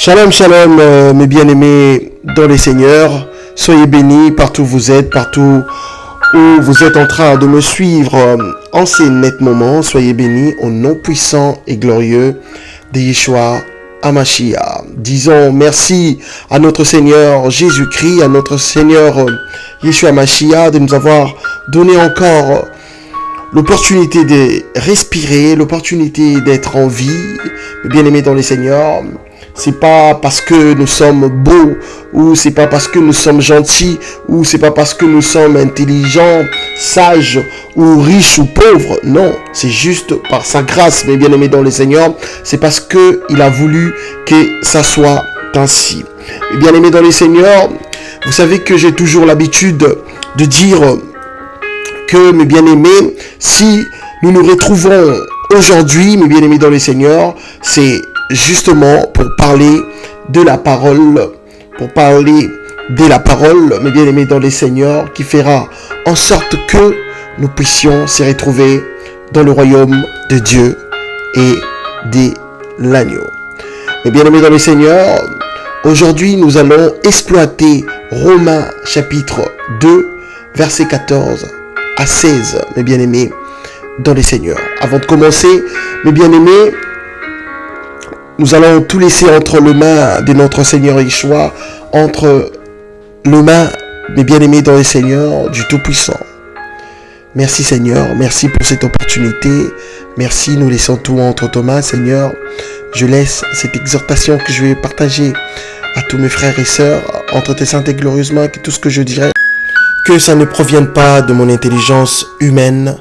Shalom, shalom, mes bien-aimés dans les seigneurs. Soyez bénis partout où vous êtes, partout où vous êtes en train de me suivre en ces nets moments. Soyez bénis au nom puissant et glorieux de Yeshua HaMashiach. Disons merci à notre Seigneur Jésus-Christ, à notre Seigneur Yeshua HaMashiach de nous avoir donné encore l'opportunité de respirer, l'opportunité d'être en vie. Mes bien-aimés dans les seigneurs, c'est pas parce que nous sommes beaux, ou c'est pas parce que nous sommes gentils, ou c'est pas parce que nous sommes intelligents, sages, ou riches ou pauvres. Non, c'est juste par sa grâce, mes bien-aimés dans les seigneurs. C'est parce que il a voulu que ça soit ainsi. Mes bien-aimés dans les seigneurs, vous savez que j'ai toujours l'habitude de dire que, mes bien-aimés, si nous nous retrouvons aujourd'hui, mes bien-aimés dans les seigneurs, c'est justement pour parler de la parole, mes bien-aimés dans les seigneurs, qui fera en sorte que nous puissions se retrouver dans le royaume de Dieu et de l'agneau. Mes bien-aimés dans les seigneurs, aujourd'hui nous allons exploiter Romains chapitre 2, verset 14 à 16, mes bien-aimés dans les seigneurs. Avant de commencer, mes bien-aimés, nous allons tout laisser entre les mains de notre Seigneur Yeshua, entre les mains, mes bien-aimés dans les seigneurs, du Tout-Puissant. Merci Seigneur, merci pour cette opportunité. Merci, nous laissons tout entre tes mains, Seigneur. Je laisse cette exhortation que je vais partager à tous mes frères et sœurs, entre tes saintes et glorieuses mains, que tout ce que je dirai, que ça ne provienne pas de mon intelligence humaine,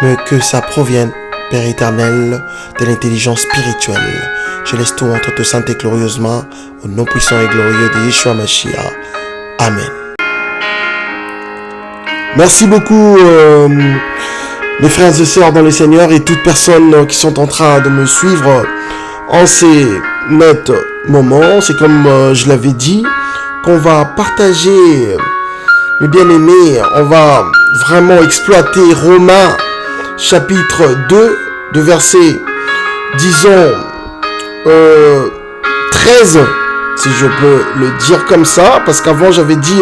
mais que ça provienne, Père éternel, de l'intelligence spirituelle. Je laisse tout entre tes saintes et glorieuses mains, au nom puissant et glorieux de Yeshua HaMashiach. Amen. Merci beaucoup, mes frères et sœurs dans les seigneurs et toutes personnes qui sont en train de me suivre en ces nets moments. C'est comme je l'avais dit, qu'on va partager, mes bien-aimés, on va vraiment exploiter Romains chapitre 2, de verset, disons, 13, si je peux le dire comme ça, parce qu'avant j'avais dit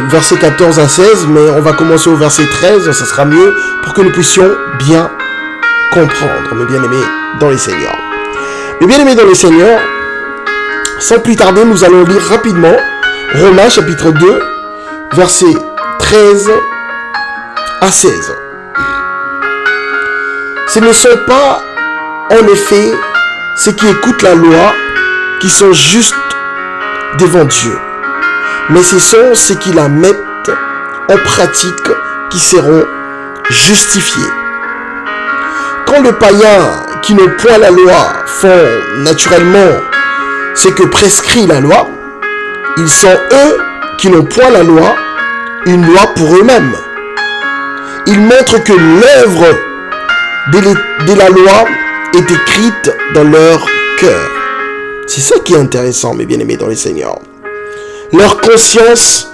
verset 14 à 16, mais on va commencer au verset 13, ça sera mieux pour que nous puissions bien comprendre, mes bien-aimés dans les seigneurs. Mes bien-aimés dans les seigneurs, sans plus tarder, nous allons lire rapidement Romains chapitre 2, verset 13 à 16. Ce ne sont pas, en effet, ceux qui écoutent la loi qui sont justes devant Dieu, mais ce sont ceux qui la mettent en pratique qui seront justifiés. Quand les païens qui n'ont point la loi font naturellement ce que prescrit la loi, ils sont eux qui n'ont point la loi, une loi pour eux-mêmes. Ils montrent que l'œuvre de la loi est écrite dans leur cœur. C'est ça qui est intéressant, mes bien-aimés dans les seigneurs. Leur conscience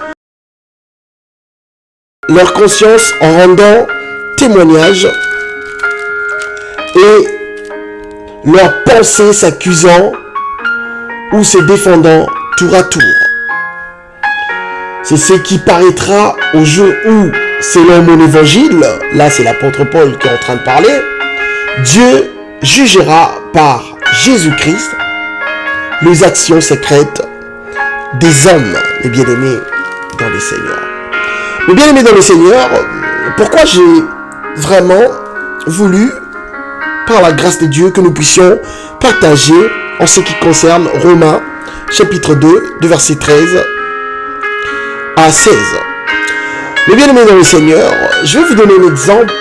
en rendant témoignage et leur pensée s'accusant ou se défendant tour à tour. C'est ce qui paraîtra au jour où, selon mon évangile, là c'est l'apôtre Paul qui est en train de parler, Dieu jugera par Jésus-Christ les actions secrètes des hommes, mes bien-aimés dans les seigneurs. Mes bien-aimés dans les seigneurs, pourquoi j'ai vraiment voulu, par la grâce de Dieu, que nous puissions partager en ce qui concerne Romains, chapitre 2, de verset 13 à 16. Mes bien-aimés dans les seigneurs, je vais vous donner un exemple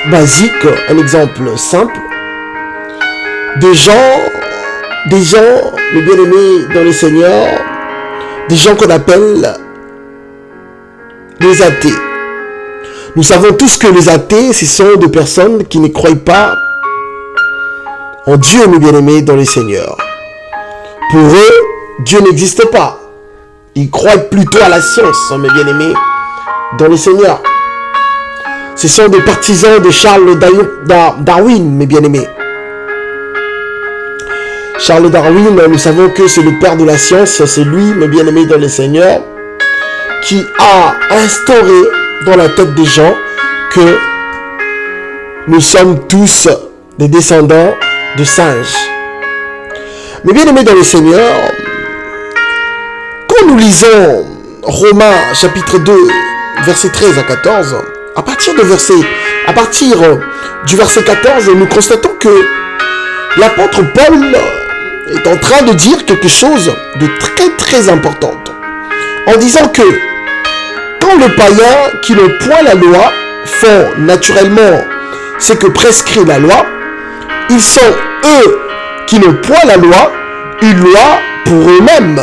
basique, un exemple simple, des gens, mes bien-aimés dans les seigneurs, des gens qu'on appelle les athées. Nous savons tous que les athées, ce sont des personnes qui ne croient pas en Dieu, mes bien-aimés dans les seigneurs. Pour eux, Dieu n'existe pas. Ils croient plutôt à la science, mes bien-aimés dans les seigneurs. Ce sont des partisans de Charles Darwin, mes bien-aimés. Charles Darwin, nous savons que c'est le père de la science, c'est lui, mes bien-aimés dans le Seigneur, qui a instauré dans la tête des gens que nous sommes tous des descendants de singes. Mais bien aimés dans le Seigneur, quand nous lisons Romains chapitre 2, versets 13 à 14, à partir du verset 14, nous constatons que l'apôtre Paul est en train de dire quelque chose de très très important, en disant que quand les païens qui n'ont point la loi font naturellement ce que prescrit la loi, ils sont eux qui n'ont point la loi, une loi pour eux-mêmes.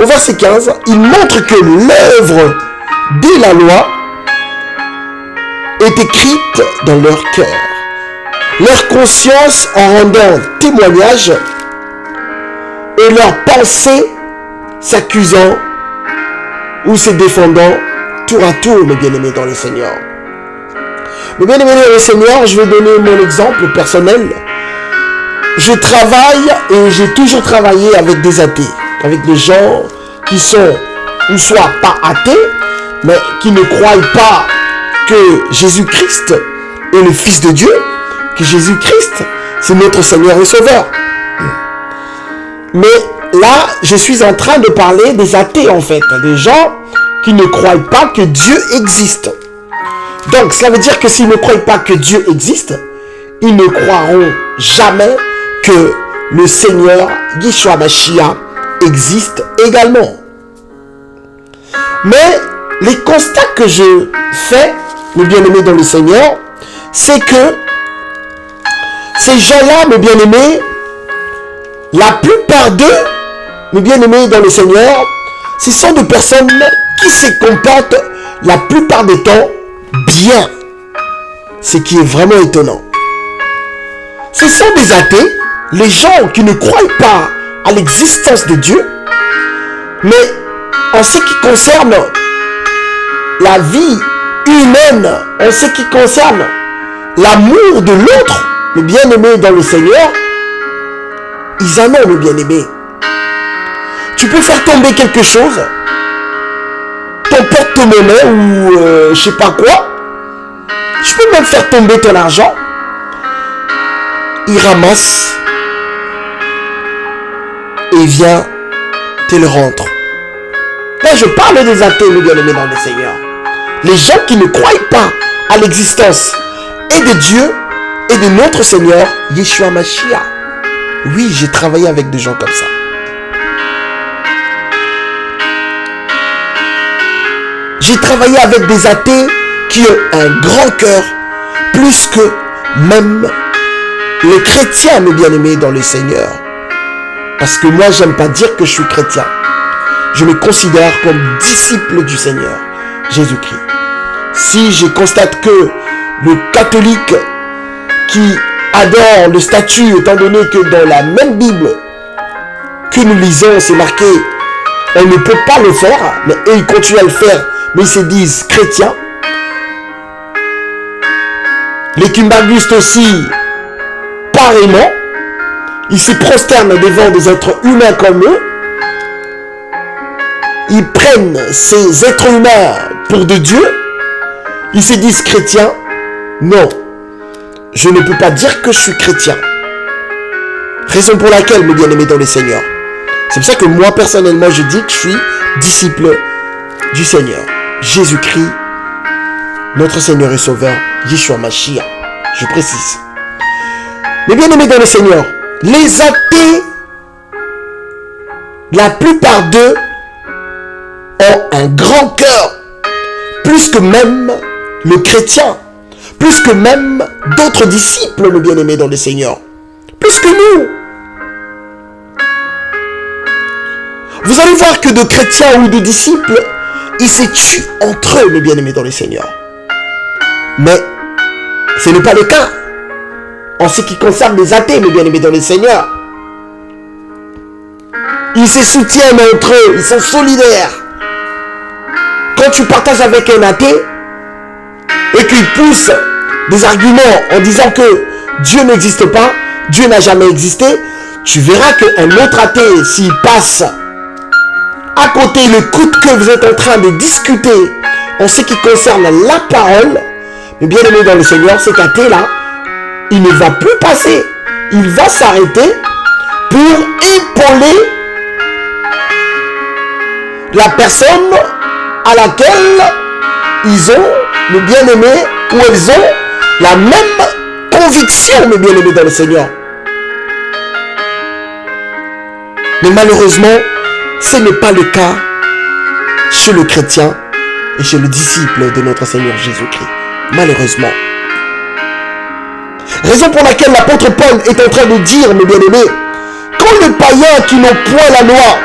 Au verset 15, il montre que l'œuvre de la loi est écrite dans leur cœur. Leur conscience en rendant témoignage et leur pensée s'accusant ou se défendant tour à tour, mes bien-aimés dans le Seigneur. Mes bien-aimés dans le Seigneur, je vais donner mon exemple personnel. Je travaille et j'ai toujours travaillé avec des athées, avec des gens qui sont ou soit pas athées, mais qui ne croient pas que Jésus-Christ est le Fils de Dieu, que Jésus-Christ, c'est notre Seigneur et Sauveur. Mais là, je suis en train de parler des athées en fait, des gens qui ne croient pas que Dieu existe. Donc, cela veut dire que s'ils ne croient pas que Dieu existe, ils ne croiront jamais que le Seigneur Yeshua Mashiach existe également. Mais les constats que je fais, mes bien-aimés dans le Seigneur, c'est que ces gens-là, mes bien-aimés, la plupart d'eux, mes bien-aimés dans le Seigneur, ce sont des personnes qui se comportent la plupart des temps bien. Ce qui est vraiment étonnant. Ce sont des athées, les gens qui ne croient pas à l'existence de Dieu, mais en ce qui concerne la vie humaine, en ce qui concerne l'amour de l'autre, mes bien-aimés dans le Seigneur, ils en ont, mes bien-aimés. Tu peux faire tomber quelque chose, ton porte-monnaie ou je sais pas quoi, tu peux même faire tomber ton argent, il ramasse et vient te le rendre. Là, je parle des athées, mes bien-aimés dans le Seigneur. Les gens qui ne croient pas à l'existence et de Dieu et de notre Seigneur, Yeshua Mashiach. Oui, j'ai travaillé avec des gens comme ça. J'ai travaillé avec des athées qui ont un grand cœur, plus que même les chrétiens, mes bien-aimés dans le Seigneur. Parce que moi, j'aime pas dire que je suis chrétien. Je me considère comme disciple du Seigneur, Jésus-Christ. Si je constate que le catholique qui adore le statut, étant donné que dans la même Bible que nous lisons, c'est marqué, on ne peut pas le faire, mais eux, ils continuent à le faire, mais ils se disent chrétiens. Les Kimbagustes aussi, pareillement, ils se prosternent devant des êtres humains comme eux. Ils prennent ces êtres humains pour de Dieu. Ils se disent chrétiens. Non, je ne peux pas dire que je suis chrétien. Raison pour laquelle, mes bien-aimés dans le Seigneur, c'est pour ça que moi, personnellement, je dis que je suis disciple du Seigneur. Jésus-Christ, notre Seigneur et Sauveur, Yeshua Mashiach. Je précise. Mais bien-aimés dans le Seigneur, les athées, la plupart d'eux ont un grand cœur, plus que même le chrétien, plus que même d'autres disciples, mes bien-aimés dans le Seigneur, plus que nous. Vous allez voir que de chrétiens ou de disciples, ils se tuent entre eux, mes bien-aimés dans le Seigneur. Mais ce n'est pas le cas en ce qui concerne les athées, mes bien-aimés dans le Seigneur. Ils se soutiennent entre eux, ils sont solidaires. Quand tu partages avec un athée et qu'il pousse des arguments en disant que Dieu n'existe pas, Dieu n'a jamais existé, tu verras qu'un autre athée, s'il passe à côté, il écoute que vous êtes en train de discuter en ce qui concerne la parole, mais bien aimé dans le Seigneur, cet athée-là, il ne va plus passer. Il va s'arrêter pour épauler la personne à laquelle ils ont, mes bien-aimés, ou elles ont la même conviction, mes bien-aimés dans le Seigneur. Mais malheureusement, ce n'est pas le cas chez le chrétien et chez le disciple de notre Seigneur Jésus-Christ. Malheureusement. Raison pour laquelle l'apôtre Paul est en train de dire, mes bien-aimés, quand les païens qui n'ont point la loi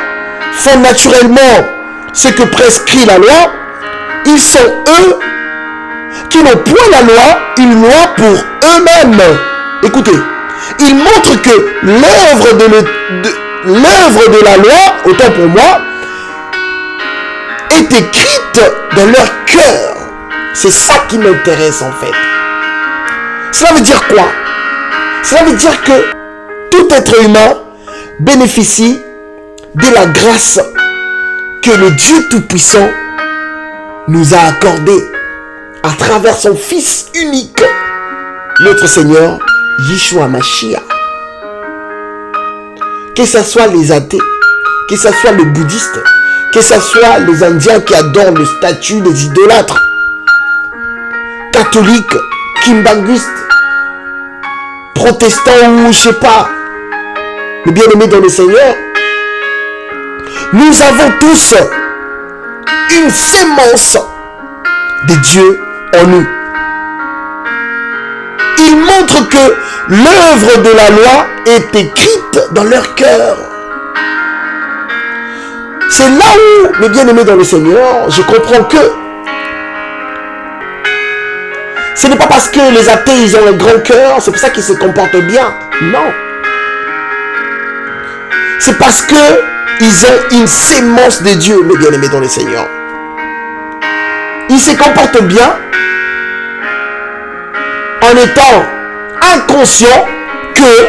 font naturellement ce que prescrit la loi, ils sont eux qui n'ont point la loi, une loi pour eux-mêmes. Écoutez, ils montrent que l'œuvre de la loi, autant pour moi, est écrite dans leur cœur. C'est ça qui m'intéresse en fait. Cela veut dire quoi? Cela veut dire que tout être humain bénéficie de la grâce que le Dieu Tout-Puissant nous a accordée à travers son Fils unique, notre Seigneur Yeshua Mashiach. Que ce soit les athées, que ce soit les bouddhistes, que ce soit les Indiens qui adorent le statut des idolâtres, catholiques, kimbanguistes, protestants ou je sais pas, mais bien aimés dans le Seigneur, nous avons tous une sémence de Dieu en nous. Il montre que l'œuvre de la loi est écrite dans leur cœur. C'est là où, mes bien-aimés dans le Seigneur, je comprends que ce n'est pas parce que les athées, ils ont un grand cœur, c'est pour ça qu'ils se comportent bien. Non. C'est parce que ils ont une sémence de Dieu, mes bien-aimés dans le Seigneur. Ils se comportent bien en étant inconscients que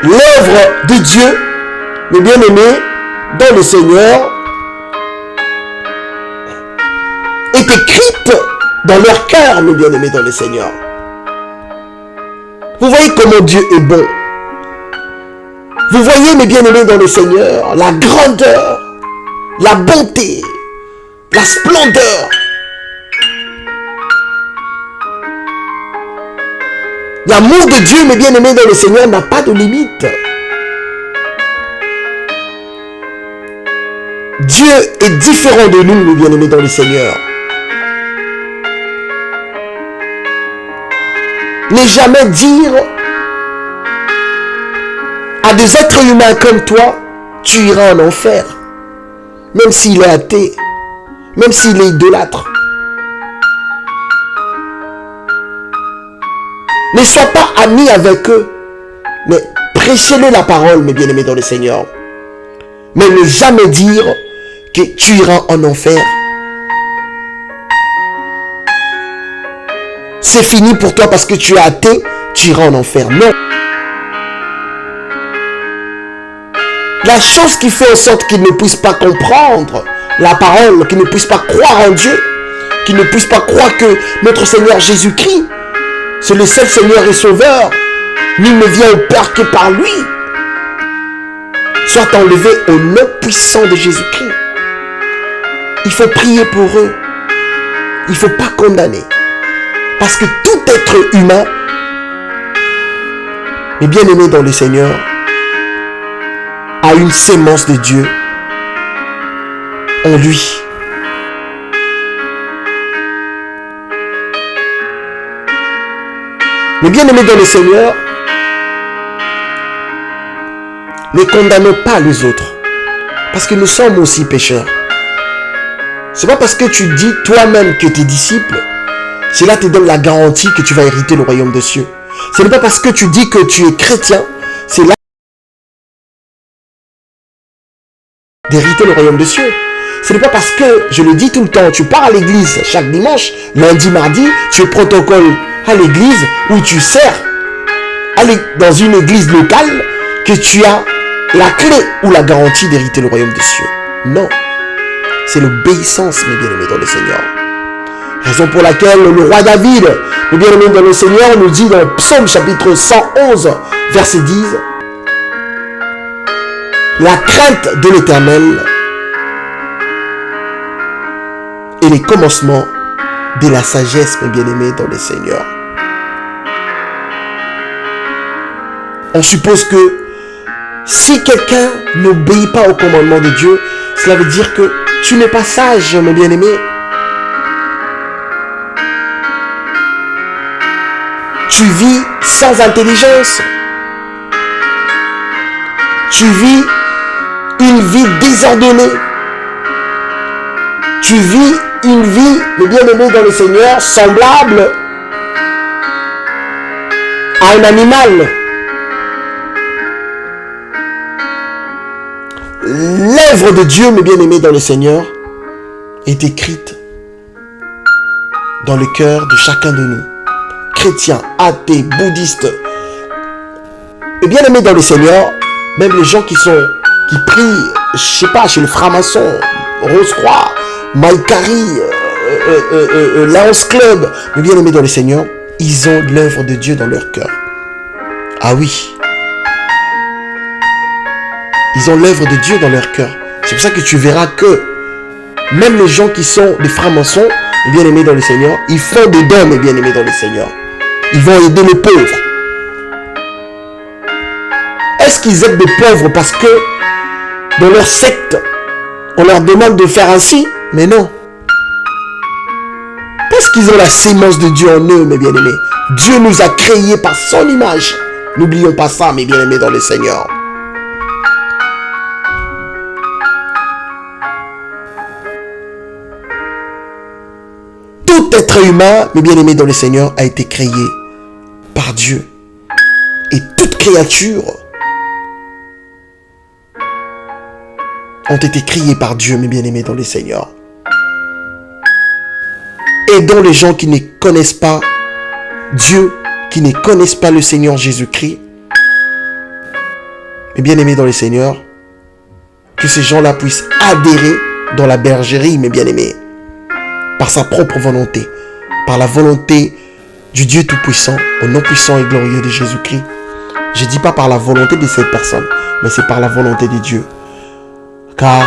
l'œuvre de Dieu, mes bien-aimés dans le Seigneur, est écrite dans leur cœur, mes bien-aimés dans le Seigneur. Vous voyez comment Dieu est bon. Vous voyez, mes bien-aimés dans le Seigneur, la grandeur, la bonté, la splendeur. L'amour de Dieu, mes bien-aimés dans le Seigneur, n'a pas de limite. Dieu est différent de nous, mes bien-aimés dans le Seigneur. Ne jamais dire à des êtres humains comme toi, tu iras en enfer. Même s'il est athée, même s'il est idolâtre. Ne sois pas ami avec eux, mais prêchez-les la parole, mes bien-aimés dans le Seigneur. Mais ne jamais dire que tu iras en enfer. C'est fini pour toi parce que tu es athée, tu iras en enfer. Non. La chose qui fait en sorte qu'ils ne puissent pas comprendre la parole, qu'ils ne puissent pas croire en Dieu, qu'ils ne puissent pas croire que notre Seigneur Jésus-Christ, c'est le seul Seigneur et Sauveur, nul ne vient au Père que par lui, soit enlevé au nom puissant de Jésus-Christ. Il faut prier pour eux. Il ne faut pas condamner. Parce que tout être humain est bien aimé dans le Seigneur, a une sémence de Dieu en lui. Mais bien aimé dans le Seigneur, ne condamnons pas les autres. Parce que nous sommes aussi pécheurs. C'est pas parce que tu dis toi-même que tu es disciple, cela te donne la garantie que tu vas hériter le royaume des cieux. Ce n'est pas parce que tu dis que tu es chrétien, c'est là d'hériter le royaume des cieux. Ce n'est pas parce que, je le dis tout le temps, tu pars à l'église chaque dimanche, lundi, mardi, tu es protocole à l'église où tu sers aller dans une église locale que tu as la clé ou la garantie d'hériter le royaume des cieux. Non. C'est l'obéissance, mes bien-aimés dans le Seigneur. Raison pour laquelle le roi David, mes bien-aimés dans le Seigneur, nous dit dans le psaume chapitre 111, verset 10, la crainte de l'Éternel est les commencements de la sagesse, mes bien-aimés dans le Seigneur. On suppose que si quelqu'un n'obéit pas au commandement de Dieu, cela veut dire que tu n'es pas sage, mes bien-aimés. Tu vis sans intelligence. Tu vis une vie désordonnée. Tu vis une vie, mes bien-aimés dans le Seigneur, semblable à un animal. L'œuvre de Dieu, mes bien-aimés dans le Seigneur, est écrite dans le cœur de chacun de nous. Chrétiens, athées, bouddhistes. Et bien-aimés dans le Seigneur, même les gens qui prient, je sais pas, chez le franc-maçon, Rose-Croix, Maïkari, Lions Club, mais bien-aimés dans le Seigneur, ils ont l'œuvre de Dieu dans leur cœur. Ah oui. Ils ont l'œuvre de Dieu dans leur cœur. C'est pour ça que tu verras que même les gens qui sont des francs-maçons, bien-aimés dans le Seigneur, ils font des dons, mes bien-aimés dans le Seigneur. Ils vont aider les pauvres. Est-ce qu'ils aident les pauvres parce que dans leur secte, on leur demande de faire ainsi? Mais non. Parce qu'ils ont la sémence de Dieu en eux, mes bien-aimés. Dieu nous a créés par son image. N'oublions pas ça, mes bien-aimés dans le Seigneur. Tout être humain, mes bien-aimés dans le Seigneur, a été créé par Dieu. Et toute créature ont été créées par Dieu, mes bien-aimés dans le Seigneur. Aidons les gens qui ne connaissent pas Dieu, qui ne connaissent pas le Seigneur Jésus-Christ. Mes bien-aimés dans le Seigneur, que ces gens-là puissent adhérer dans la bergerie, mes bien-aimés, par sa propre volonté, par la volonté du Dieu Tout-Puissant, au nom puissant et glorieux de Jésus-Christ. Je ne dis pas par la volonté de cette personne, mais c'est par la volonté de Dieu. Car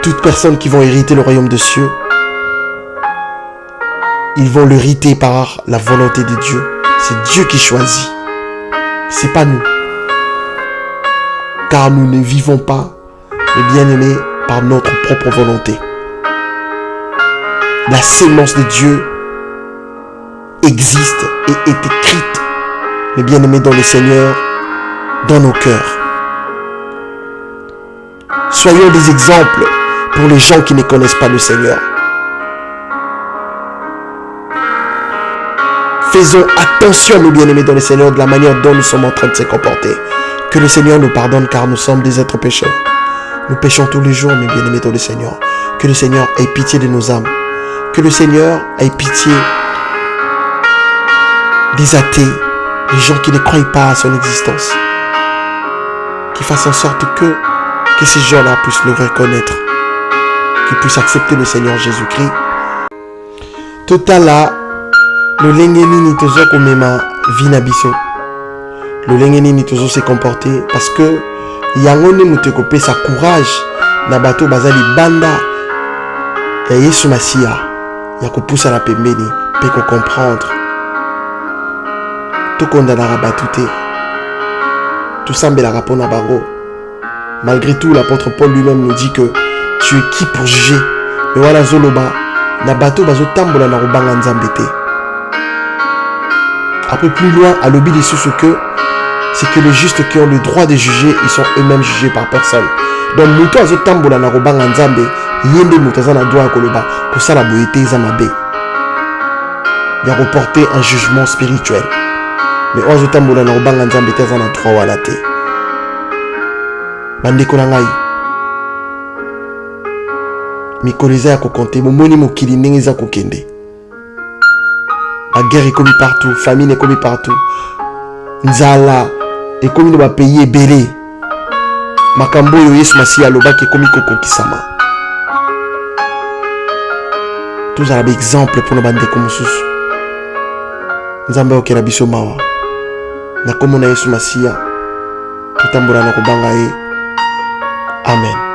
toute personne qui va hériter le royaume des cieux, ils vont l'hériter par la volonté de Dieu. C'est Dieu qui choisit. C'est pas nous. Car nous ne vivons pas, mais bien-aimés, par notre propre volonté. La sémence de Dieu existe et est écrite, mes bien-aimés dans le Seigneur, dans nos cœurs. Soyons des exemples pour les gens qui ne connaissent pas le Seigneur. Faisons attention, mes bien-aimés dans le Seigneur, de la manière dont nous sommes en train de se comporter. Que le Seigneur nous pardonne car nous sommes des êtres pécheurs. Nous péchons tous les jours, mes bien-aimés dans le Seigneur. Que le Seigneur ait pitié de nos âmes. Que le Seigneur ait pitié des athées, les gens qui ne croient pas à son existence. Qu'il fasse en sorte que ces gens-là puissent le reconnaître. Qu'ils puissent accepter le Seigneur Jésus-Christ. Totala, le lengeni ni tozo komema vina biso. Le lengeni ni tozo se comporter parce que yangone muteko pesa courage na bato bazali banda ya Yesu Masia ya kopusa na pembeni pe ko comprendre. To kondanaka bato te. Tout sambelaka pona bango. Malgré tout, l'apôtre Paul lui-même nous dit que tu es qui pour juger? Mais voilà zoloba na bato bazo tambola na robanga nzambe te. Un peu plus loin, à l'objet des sous que c'est que les justes qui ont le droit de juger, ils sont eux-mêmes jugés par personne. Donc, muto azo tambola na robanga nzambe, yende muto aza na droit koloba, pour ça la boété zamabe. Il y a reporté un jugement spirituel. Mais azo tambola na robanga nzambe te aza na droit wala te. Bandeko na ngai. Mikolo eza ya kokonte, momoni mokili ndenge eza kokende. La guerre est commise partout, famine est commise partout. nzala ekomi na pays ebele makambo oyo Yesu Masiya alobaki ekomi kokokisama tozala baexemple mpona bandeko mosusu nzambe okela biso mawa na kombo na Yesu Masiya totambola na kobanga ye amen.